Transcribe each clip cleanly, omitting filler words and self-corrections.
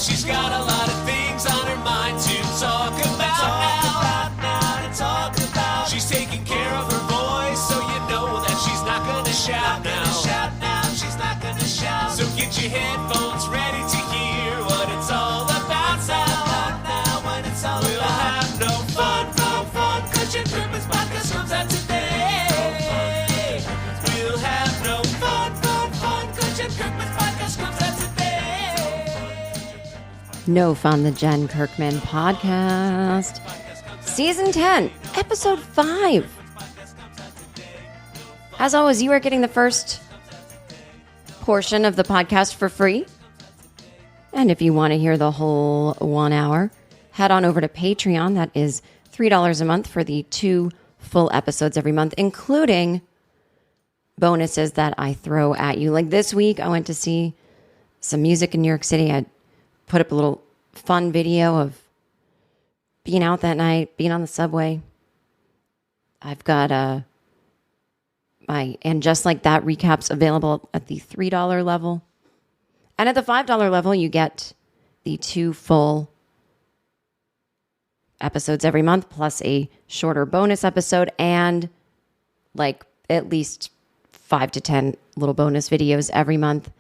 she's got a lot of things on her mind to talk about now. She's taking care of her voice, so you know that she's not gonna shout now. She's not gonna shout. So get your headphones ready to hear what it's all about now. When it's all we'll have no fun, cause your Christmas podcast comes out today. We'll have no fun, cause your Christmas podcast comes out today. No Fun, the Jen Kirkman podcast. Season 10, episode 5. As always, you are getting the first portion of the podcast for free. And if you want to hear the whole 1 hour, head on over to Patreon. That is $3 a month for the 2 full episodes every month, including bonuses that I throw at you. Like this week, I went to see some music in New York City. I put up a little fun video of being out that night, being on the subway. I've got and just like that, recaps available at the $3 level. And at the $5 level, you get the 2 full episodes every month, plus a shorter bonus episode and like at least 5 to 10 little bonus videos every month.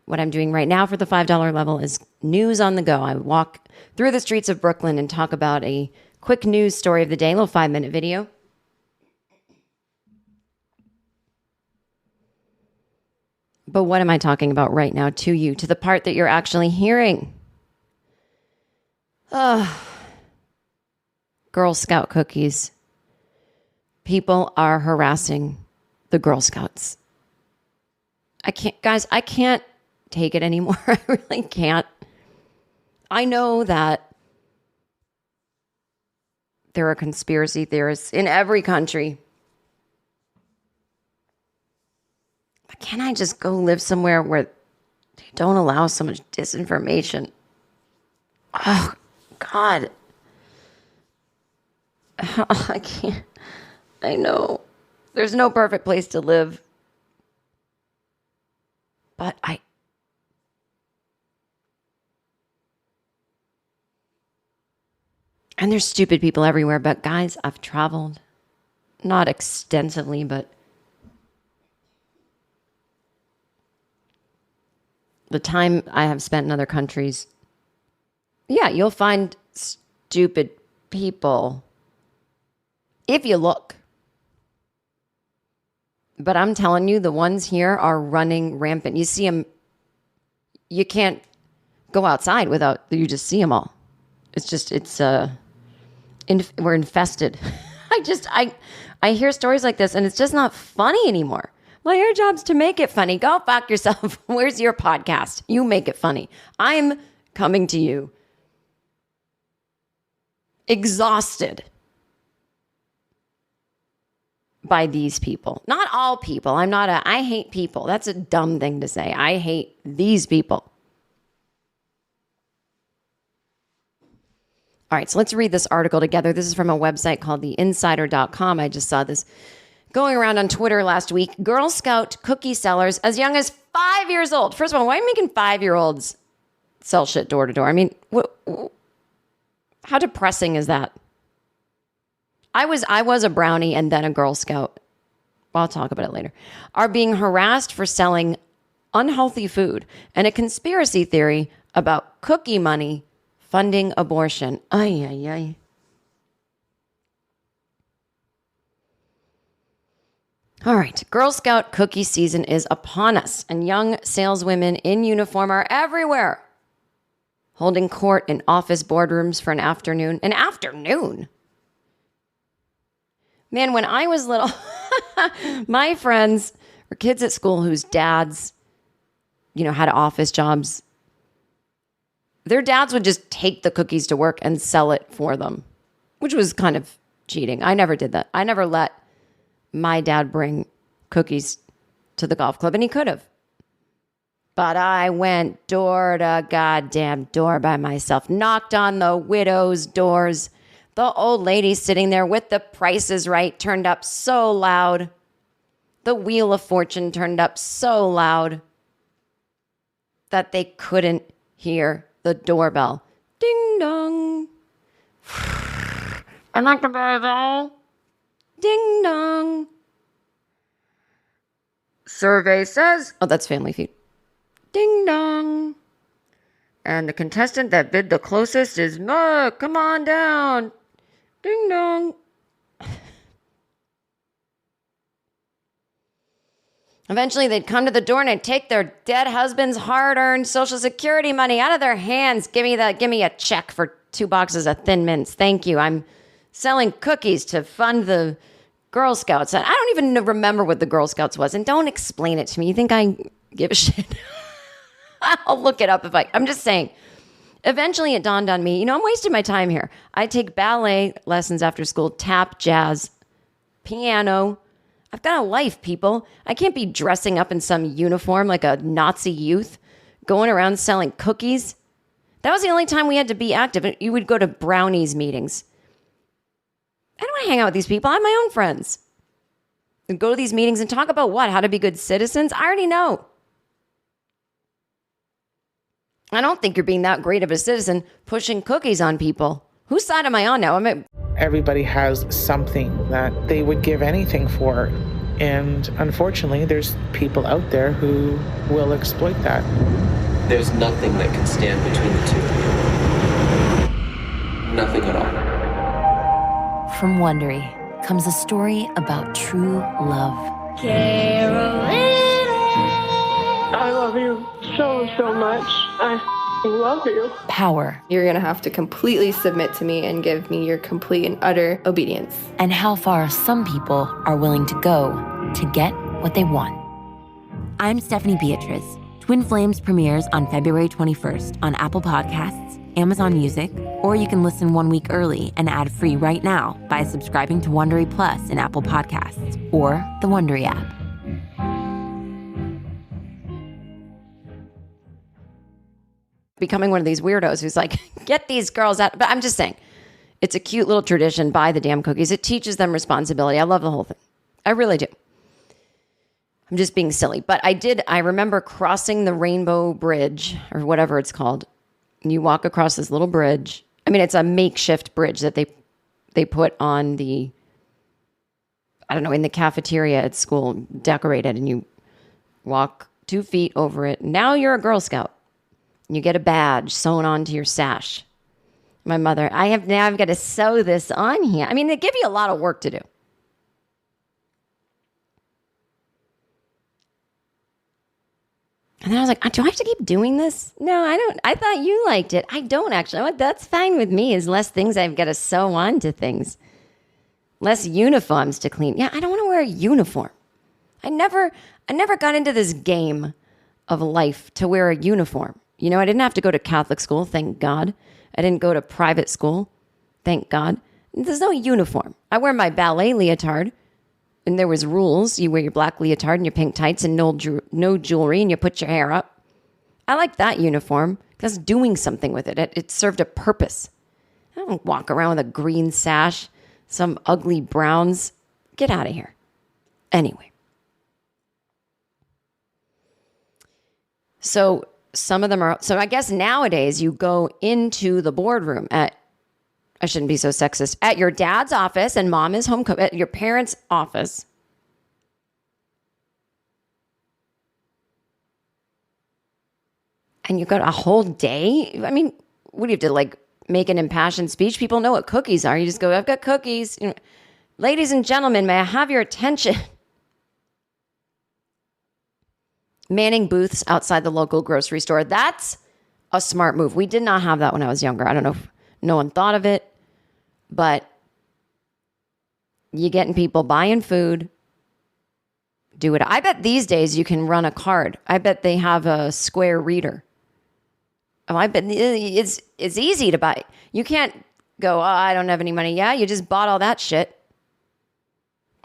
What I'm doing right now for the $5 level is news on the go. I walk through the streets of Brooklyn and talk about a quick news story of the day, a little 5-minute video. But what am I talking about right now to you, to the part that you're actually hearing? Girl Scout cookies. People are harassing the Girl Scouts. I can't take it anymore. I really can't. I know that there are conspiracy theorists in every country. But can I just go live somewhere where they don't allow so much disinformation? Oh, God. I can't. I know. There's no perfect place to live. But and there's stupid people everywhere. But guys, I've traveled. Not extensively, but the time I have spent in other countries, yeah, you'll find stupid people if you look. But I'm telling you, the ones here are running rampant. You see them, you can't go outside without, you just see them all. We're infested. I hear stories like this and it's just not funny anymore. Well, your job's to make it funny. Go fuck yourself. Where's your podcast? You make it funny. I'm coming to you exhausted by these people. Not all people. I hate people. That's a dumb thing to say. I hate these people. All right, so let's read this article together. This is from a website called theinsider.com. I just saw this going around on Twitter last week. Girl Scout cookie sellers as young as 5 years old. First of all, why are you making 5-year-olds sell shit door to door? I mean, how depressing is that? I was a brownie and then a Girl Scout. Well, I'll talk about it later. Are being harassed for selling unhealthy food and a conspiracy theory about cookie money funding abortion. Ay, ay, ay. All right, Girl Scout cookie season is upon us, and young saleswomen in uniform are everywhere, holding court in office boardrooms for an afternoon. An afternoon? Man, when I was little, my friends were kids at school whose dads, had office jobs. Their dads would just take the cookies to work and sell it for them, which was kind of cheating. I never did that. I never let my dad bring cookies to the golf club, and he could have. But I went door to goddamn door by myself, knocked on the widows' doors. The old lady sitting there with the Price is Right turned up so loud. The Wheel of Fortune turned up so loud that they couldn't hear the doorbell. Ding dong. I'd like to buy that. Ding dong. Survey says, oh, that's Family Feud. Ding dong. And the contestant that bid the closest is Mug. Come on down. Ding dong. Eventually, they'd come to the door and they'd take their dead husband's hard-earned Social Security money out of their hands. Give me a check for 2 boxes of Thin Mints. Thank you. I'm selling cookies to fund the Girl Scouts. I don't even remember what the Girl Scouts was, and don't explain it to me. You think I give a shit? I'll look it up I'm just saying. Eventually, it dawned on me, I'm wasting my time here. I take ballet lessons after school, tap, jazz, piano. I've got a life, people. I can't be dressing up in some uniform like a Nazi youth, going around selling cookies. That was the only time we had to be active. You would go to brownies meetings. I don't want to hang out with these people. I have my own friends. And go to these meetings and talk about what? How to be good citizens? I already know. I don't think you're being that great of a citizen pushing cookies on people. Whose side am I on now? Everybody has something that they would give anything for. And unfortunately, there's people out there who will exploit that. There's nothing that can stand between the two. Nothing at all. From Wondery comes a story about true love. I love you so much. I love you. Power. You're going to have to completely submit to me and give me your complete and utter obedience. And how far some people are willing to go to get what they want. I'm Stephanie Beatriz. Twin Flames premieres on February 21st on Apple Podcasts, Amazon Music, or you can listen 1 week early and ad-free right now by subscribing to Wondery Plus in Apple Podcasts or the Wondery app. Becoming one of these weirdos who's like, get these girls out. But I'm just saying, it's a cute little tradition. Buy the damn cookies. It teaches them responsibility. I love the whole thing. I really do. I'm just being silly. But I remember crossing the Rainbow Bridge or whatever it's called. And you walk across this little bridge. I mean, it's a makeshift bridge that they put on in the cafeteria at school, decorated, and you walk 2 feet over it. Now you're a Girl Scout. You get a badge sewn onto your sash. My mother, I've got to sew this on here. I mean, they give you a lot of work to do. And then I was like, do I have to keep doing this? No, I don't. I thought you liked it. I don't actually. That's fine with me. Is less things I've got to sew onto things. Less uniforms to clean. Yeah, I don't want to wear a uniform. I never got into this game of life to wear a uniform. I didn't have to go to Catholic school, thank God. I didn't go to private school, thank God. There's no uniform. I wear my ballet leotard, and there was rules. You wear your black leotard and your pink tights and no jewelry, and you put your hair up. I like that uniform because doing something with it. It served a purpose. I don't walk around with a green sash, some ugly browns. Get out of here. Anyway. So some of them are, so I guess nowadays you go into the boardroom I shouldn't be so sexist, at your dad's office, and mom is home, at your parents' office. And you got a whole day? I mean, what do you have to make an impassioned speech? People know what cookies are. You just go, I've got cookies. Ladies and gentlemen, may I have your attention? Manning booths outside the local grocery store. That's a smart move. We did not have that when I was younger. I don't know if no one thought of it, but you getting people buying food. Do it. I bet these days you can run a card. I bet they have a square reader. Oh, I bet it's easy to buy. You can't go, oh, I don't have any money. Yeah, you just bought all that shit.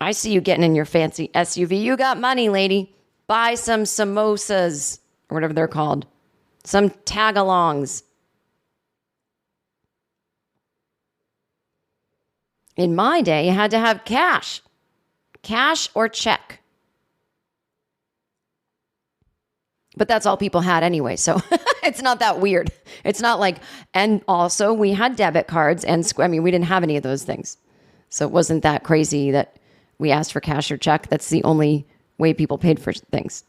I see you getting in your fancy SUV. You got money, lady. Buy some samosas, or whatever they're called. Some tag-alongs. In my day, you had to have cash. Cash or check. But that's all people had anyway. So it's not that weird. It's not like, and also we had debit cards and we didn't have any of those things. So it wasn't that crazy that we asked for cash or check. That's the only way people paid for things.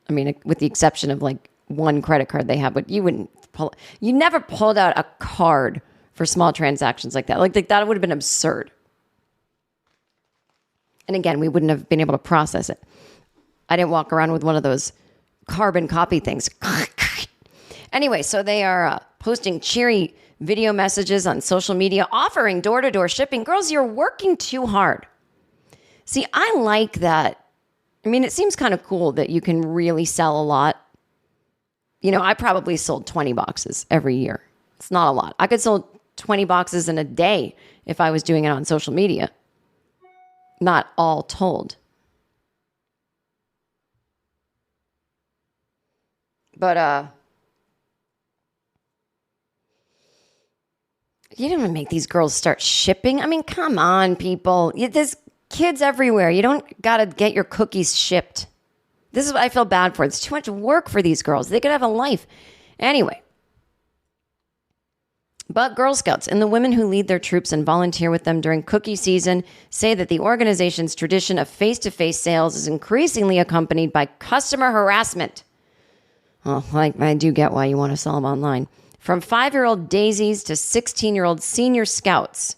I mean, with the exception of like one credit card they have, but you never pulled out a card for small transactions like that. Like that would have been absurd. And again, we wouldn't have been able to process it. I didn't walk around with one of those carbon copy things. Anyway, so they are posting cheery video messages on social media, offering door-to-door shipping. Girls, you're working too hard. See, I like that. I mean, it seems kind of cool that you can really sell a lot. I probably sold 20 boxes every year. It's not a lot. I could sell 20 boxes in a day if I was doing it on social media. Not all told. But, you didn't even make these girls start shipping. I mean, come on, people. There's kids everywhere. You don't got to get your cookies shipped. This is what I feel bad for. It's too much work for these girls. They could have a life. Anyway. But Girl Scouts and the women who lead their troops and volunteer with them during cookie season say that the organization's tradition of face-to-face sales is increasingly accompanied by customer harassment. Well, I do get why you want to sell them online. From 5-year-old daisies to 16-year-old senior scouts,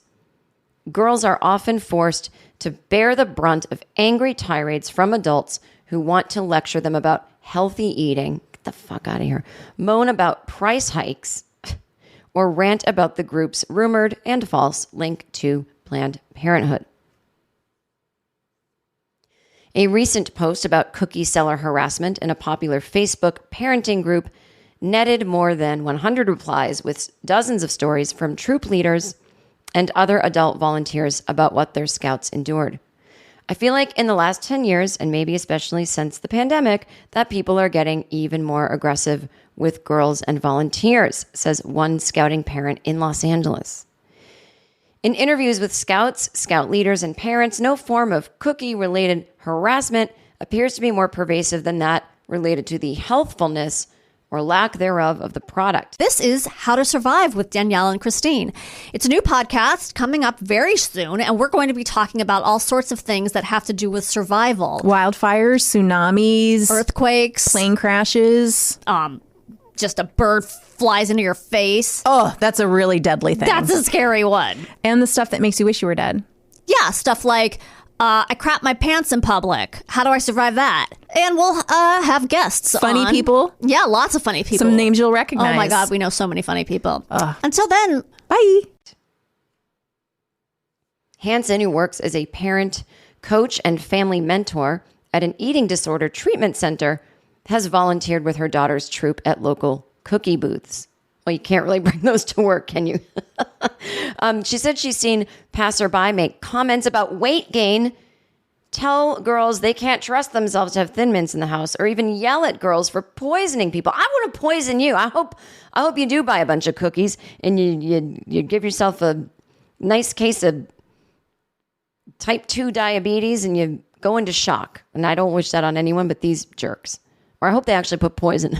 girls are often forced to bear the brunt of angry tirades from adults who want to lecture them about healthy eating. Get the fuck out of here. Moan about price hikes or rant about the group's rumored and false link to Planned Parenthood. A recent post about cookie seller harassment in a popular Facebook parenting group netted more than 100 replies with dozens of stories from troop leaders and other adult volunteers about what their scouts endured. I feel like in the last 10 years, and maybe especially since the pandemic, that people are getting even more aggressive with girls and volunteers, says one scouting parent in Los Angeles. In interviews with scouts, scout leaders, and parents, no form of cookie-related harassment appears to be more pervasive than that related to the healthfulness or lack thereof of the product. This is How to Survive with Danielle and Christine. It's a new podcast coming up very soon, and we're going to be talking about all sorts of things that have to do with survival. Wildfires, tsunamis, earthquakes, plane crashes, just a bird flies into your face. Oh, that's a really deadly thing. That's a scary one. And the stuff that makes you wish you were dead. Yeah, stuff like, I crap my pants in public. How do I survive that? And we'll have guests Funny on. people. Yeah, lots of funny people. Some names you'll recognize. Oh my God, we know so many funny people. Until then, bye. Hansen, who works as a parent, coach, and family mentor at an eating disorder treatment center, has volunteered with her daughter's troop at local cookie booths. Well, you can't really bring those to work, can you? She said she's seen passerby make comments about weight gain, tell girls they can't trust themselves to have Thin Mints in the house, or even yell at girls for poisoning people. I want to poison you. I hope you do buy a bunch of cookies and you give yourself a nice case of type 2 diabetes and you go into shock. And I don't wish that on anyone but these jerks. Or I hope they actually put poison.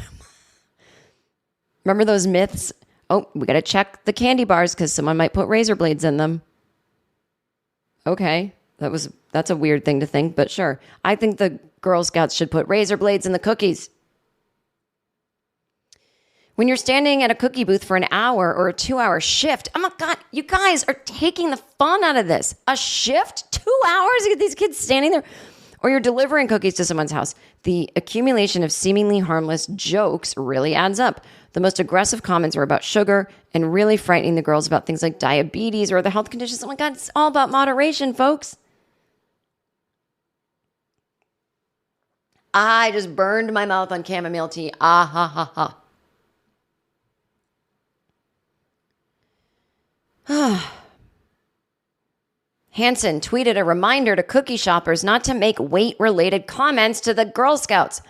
Remember those myths? Oh, we got to check the candy bars because someone might put razor blades in them. Okay, that's a weird thing to think, but sure. I think the Girl Scouts should put razor blades in the cookies. When you're standing at a cookie booth for an hour or a 2-hour shift, oh my God, you guys are taking the fun out of this. A shift? 2 hours? You get these kids standing there. Or you're delivering cookies to someone's house. The accumulation of seemingly harmless jokes really adds up. The most aggressive comments were about sugar and really frightening the girls about things like diabetes or the health conditions. Oh my God, it's all about moderation, folks. I just burned my mouth on chamomile tea. Ah, ha, ha, ha. Hansen tweeted a reminder to cookie shoppers not to make weight-related comments to the Girl Scouts.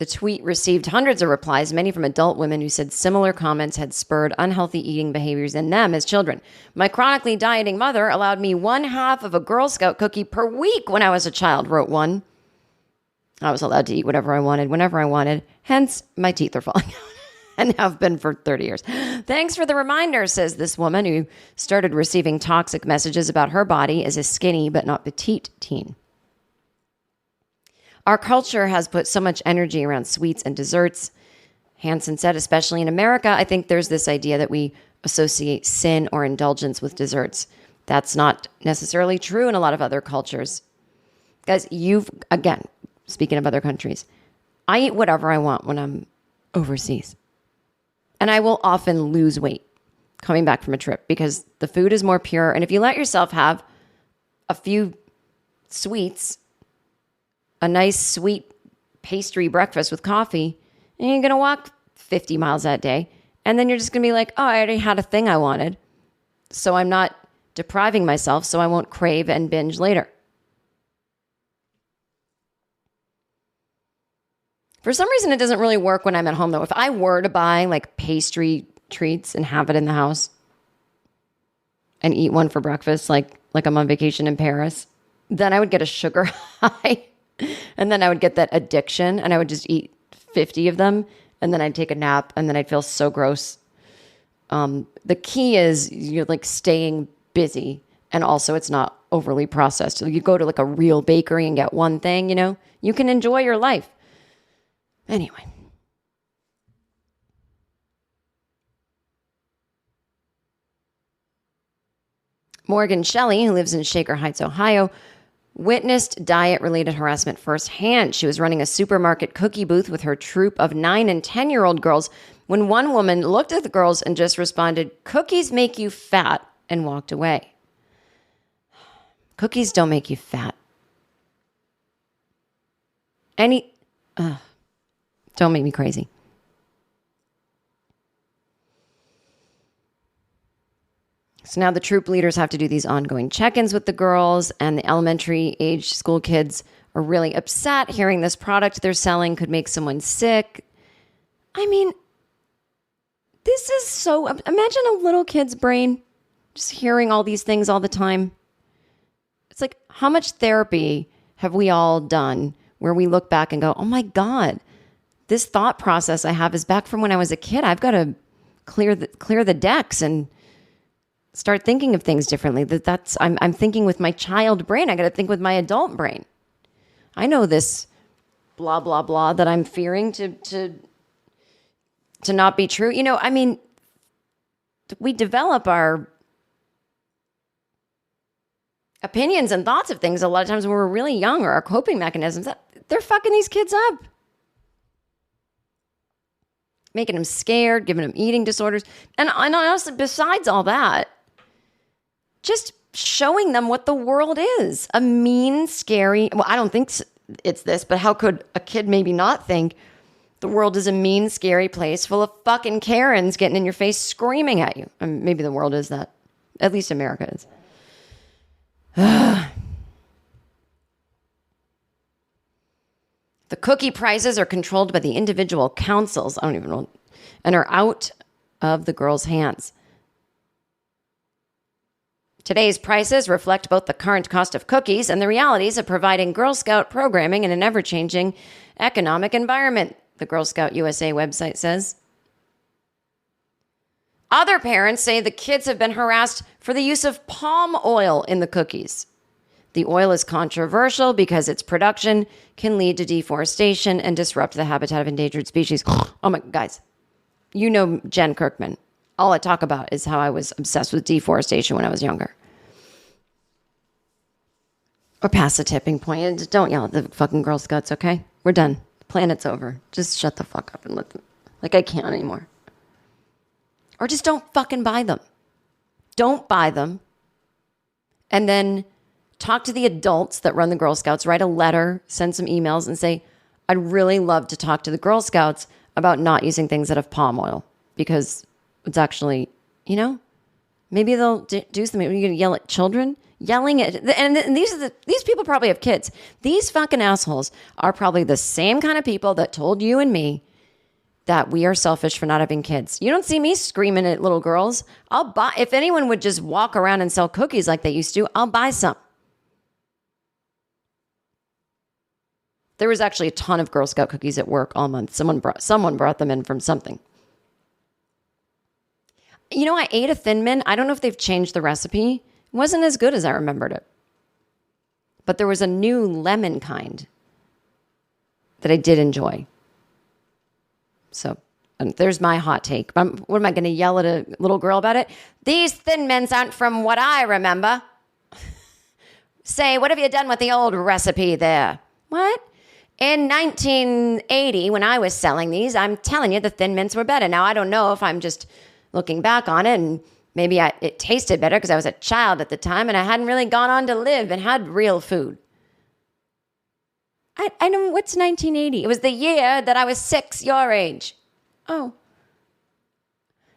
The tweet received hundreds of replies, many from adult women who said similar comments had spurred unhealthy eating behaviors in them as children. My chronically dieting mother allowed me 1/2 of a Girl Scout cookie per week when I was a child, wrote one. I was allowed to eat whatever I wanted, whenever I wanted. Hence, my teeth are falling out and have been for 30 years. Thanks for the reminder, says this woman who started receiving toxic messages about her body as a skinny but not petite teen. Our culture has put so much energy around sweets and desserts. Hansen said, especially in America, I think there's this idea that we associate sin or indulgence with desserts. That's not necessarily true in a lot of other cultures. Guys, again, speaking of other countries, I eat whatever I want when I'm overseas. And I will often lose weight coming back from a trip because the food is more pure. And if you let yourself have a few sweets, a nice sweet pastry breakfast with coffee, and you're going to walk 50 miles that day. And then you're just going to be like, oh, I already had a thing I wanted. So I'm not depriving myself, so I won't crave and binge later. For some reason, it doesn't really work when I'm at home, though. If I were to buy like pastry treats and have it in the house and eat one for breakfast, like I'm on vacation in Paris, then I would get a sugar high. And then I would get that addiction and I would just eat 50 of them and then I'd take a nap and then I'd feel so gross. The key is you're like staying busy and also it's not overly processed. So you go to like a real bakery and get one thing, you can enjoy your life. Anyway. Morgan Shelley, who lives in Shaker Heights, Ohio, witnessed diet-related harassment firsthand. She was running a supermarket cookie booth with her troop of 9 and 10-year-old girls when one woman looked at the girls and just responded, "Cookies make you fat," and walked away. Cookies don't make you fat. Don't make me crazy. So now the troop leaders have to do these ongoing check-ins with the girls, and the elementary age school kids are really upset hearing this product they're selling could make someone sick. I mean, this is so... Imagine a little kid's brain just hearing all these things all the time. It's like, how much therapy have we all done where we look back and go, oh my God, this thought process I have is back from when I was a kid. I've got to clear the decks and start thinking of things differently. I'm thinking with my child brain. I got to think with my adult brain. I know this blah, blah, blah that I'm fearing to not be true. I mean, we develop our opinions and thoughts of things a lot of times when we're really young, or our coping mechanisms, they're fucking these kids up. Making them scared, giving them eating disorders. And honestly, besides all that, just showing them what the world is. A mean, scary... Well, I don't think it's this, but how could a kid maybe not think the world is a mean, scary place full of fucking Karens getting in your face, screaming at you? I mean, maybe the world is that. At least America is. The cookie prices are controlled by the individual councils. I don't even know. And are out of the girls' hands. Today's prices reflect both the current cost of cookies and the realities of providing Girl Scout programming in an ever-changing economic environment, the Girl Scout USA website says. Other parents say the kids have been harassed for the use of palm oil in the cookies. The oil is controversial because its production can lead to deforestation and disrupt the habitat of endangered species. Oh my, guys, you know Jen Kirkman. All I talk about is how I was obsessed with deforestation when I was younger. Or past the tipping point. Don't yell at the fucking Girl Scouts, okay? We're done. The planet's over. Just shut the fuck up and let them... Like, I can't anymore. Or just don't fucking buy them. Don't buy them. And then talk to the adults that run the Girl Scouts. Write a letter, send some emails, and say, I'd really love to talk to the Girl Scouts about not using things that have palm oil. Because it's actually, maybe they'll do something. Are you going to yell at children? yelling at, and these people probably have kids. These fucking assholes are probably the same kind of people that told you and me that we are selfish for not having kids. You don't see me screaming at little girls. I'll buy, if anyone would just walk around and sell cookies like they used to, I'll buy some. There was actually a ton of Girl Scout cookies at work all month. Someone brought them in from something. You know, I ate a Thin Mint. I don't know if they've changed the recipe. It wasn't as good as I remembered it. But there was a new lemon kind that I did enjoy. So there's my hot take. What am I going to yell at a little girl about it? These Thin Mints aren't from what I remember. Say, what have you done with the old recipe there? What? In 1980, when I was selling these, I'm telling you the Thin Mints were better. Now, I don't know if I'm just looking back on it and maybe it tasted better because I was a child at the time and I hadn't really gone on to live and had real food. I know, what's 1980? It was the year that I was 6, your age. Oh.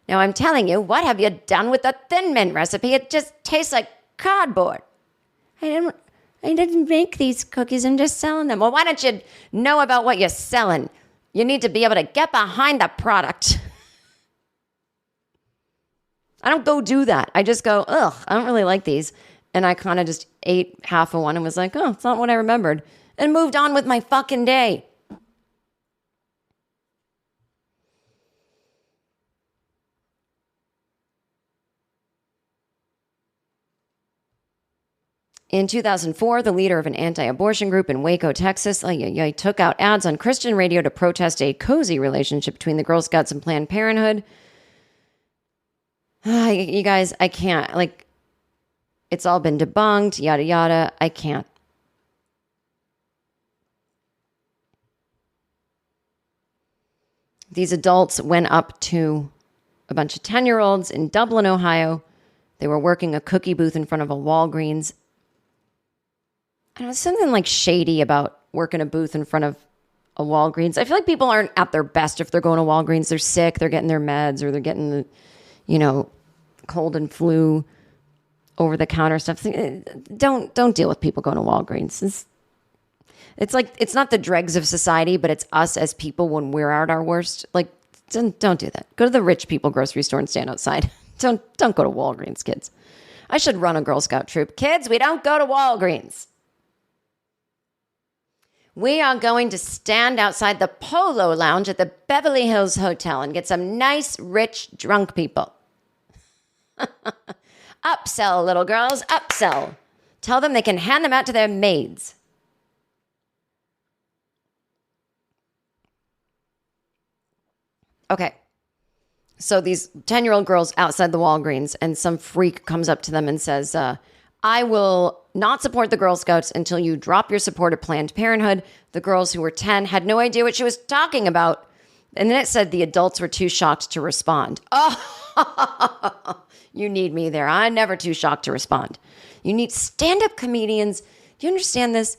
Now, I'm telling you, what have you done with the Thin Mint recipe? It just tastes like cardboard. I didn't make these cookies. I'm just selling them. Well, why don't you know about what you're selling? You need to be able to get behind the product. I don't go do that. I just go, ugh, I don't really like these. And I kind of just ate half of one and was like, oh, it's not what I remembered. And moved on with my fucking day. In 2004, the leader of an anti-abortion group in Waco, Texas, took out ads on Christian radio to protest a cozy relationship between the Girl Scouts and Planned Parenthood. You guys, I can't. It's all been debunked, yada, yada. I can't. These adults went up to a bunch of 10-year-olds in Dublin, Ohio. They were working a cookie booth in front of a Walgreens. And it was something like shady about working a booth in front of a Walgreens. I feel like people aren't at their best if they're going to Walgreens. They're sick, they're getting their meds, or they're getting the, cold and flu over the counter stuff. Don't deal with people going to Walgreens. It's like, it's not the dregs of society, but it's us as people when we're at our worst. Don't do that. Go to the rich people grocery store and stand outside. Don't go to Walgreens, kids. I should run a Girl Scout troop. Kids, we don't go to Walgreens. We are going to stand outside the Polo Lounge at the Beverly Hills Hotel and get some nice, rich, drunk people. Upsell, little girls, upsell. Tell them they can hand them out to their maids. Okay. So these 10-year-old girls outside the Walgreens, and some freak comes up to them and says, I will not support the Girl Scouts until you drop your support of Planned Parenthood. The girls who were 10 had no idea what she was talking about. And then it said the adults were too shocked to respond. Oh, you need me there. I'm never too shocked to respond. You need stand-up comedians. Do you understand this?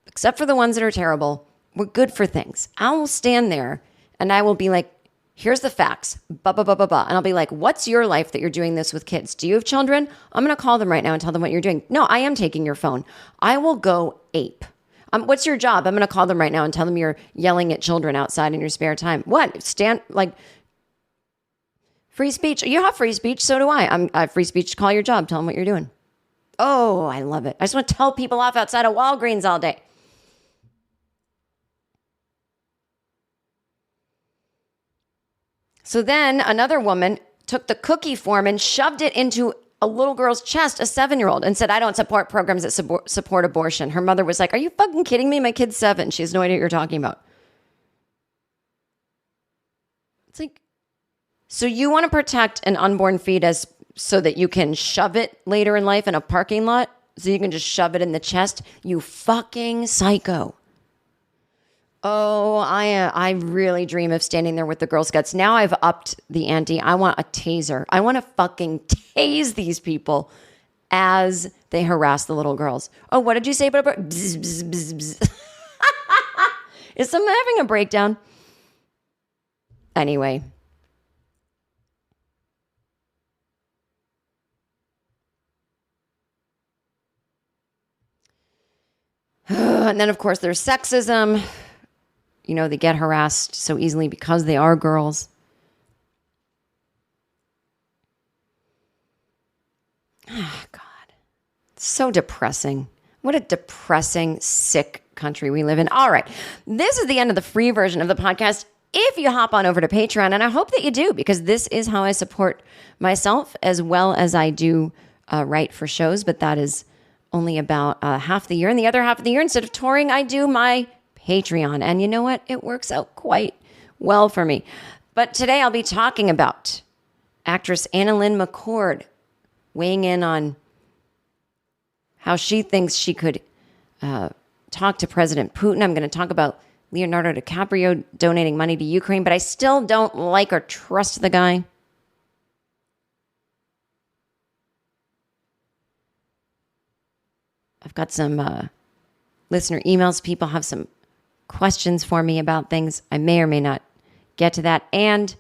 Except for the ones that are terrible. We're good for things. I will stand there and I will be like, here's the facts, blah, blah, blah, blah, blah. And I'll be like, what's your life that you're doing this with kids? Do you have children? I'm going to call them right now and tell them what you're doing. No, I am taking your phone. I will go ape. What's your job? I'm going to call them right now and tell them you're yelling at children outside in your spare time. What? Free speech. You have free speech. So do I. I have free speech to call your job. Tell them what you're doing. Oh, I love it. I just want to tell people off outside of Walgreens all day. So then another woman took the cookie form and shoved it into a little girl's chest, a 7-year-old, and said, I don't support programs that support abortion. Her mother was like, are you fucking kidding me? My kid's 7. She has no idea what you're talking about. It's like, so you want to protect an unborn fetus so that you can shove it later in life in a parking lot? So you can just shove it in the chest? You fucking psycho. Oh, I really dream of standing there with the Girl Scouts. Now I've upped the ante. I want a taser. I want to fucking tase these people as they harass the little girls. Oh, what did you say? Bzz, bzz, bzz, bzz. Is someone having a breakdown? Anyway. And then, of course, there's sexism. You know, they get harassed so easily because they are girls. Oh, God. So depressing. What a depressing, sick country we live in. All right. This is the end of the free version of the podcast. If you hop on over to Patreon, and I hope that you do, because this is how I support myself as well as I do write for shows, but that is only about half the year. And the other half of the year, instead of touring, I do my Patreon. And you know what? It works out quite well for me. But today I'll be talking about actress Annalyn McCord weighing in on how she thinks she could talk to President Putin. I'm going to talk about Leonardo DiCaprio donating money to Ukraine, but I still don't like or trust the guy. I've got some listener emails. People have some questions for me about things. I may or may not get to that. And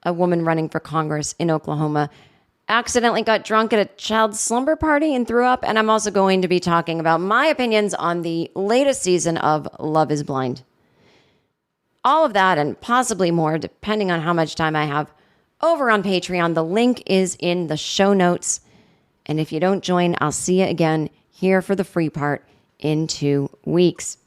a woman running for Congress in Oklahoma accidentally got drunk at a child's slumber party and threw up. And I'm also going to be talking about my opinions on the latest season of Love is Blind. All of that and possibly more, depending on how much time I have over on Patreon. The link is in the show notes. And if you don't join, I'll see you again here for the free part in 2 weeks.